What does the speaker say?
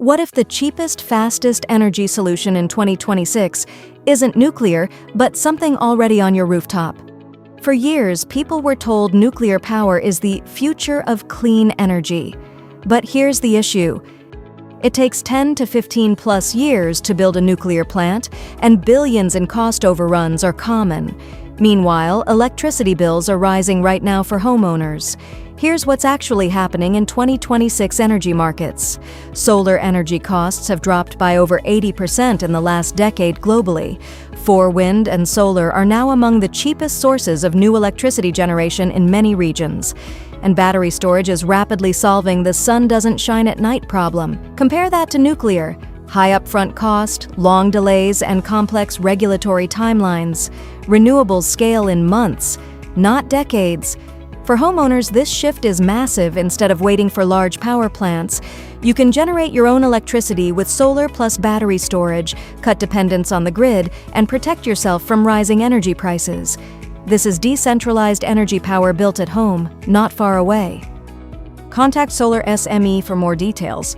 What if the cheapest, fastest energy solution in 2026 isn't nuclear, but something already on your rooftop? For years, people were told nuclear power is the future of clean energy. But here's the issue. It takes 10 to 15 plus years to build a nuclear plant, and billions in cost overruns are common. Meanwhile, electricity bills are rising right now for homeowners. Here's what's actually happening in 2026 energy markets. Solar energy costs have dropped by over 80% in the last decade globally. Wind and solar are now among the cheapest sources of new electricity generation in many regions. And battery storage is rapidly solving the sun doesn't shine at night problem. Compare that to nuclear. High upfront cost, long delays, and complex regulatory timelines. Renewables scale in months, not decades. For homeowners, this shift is massive. Instead of waiting for large power plants, you can generate your own electricity with solar plus battery storage, cut dependence on the grid, and protect yourself from rising energy prices. This is decentralized energy power built at home, not far away. Contact solarSME for more details.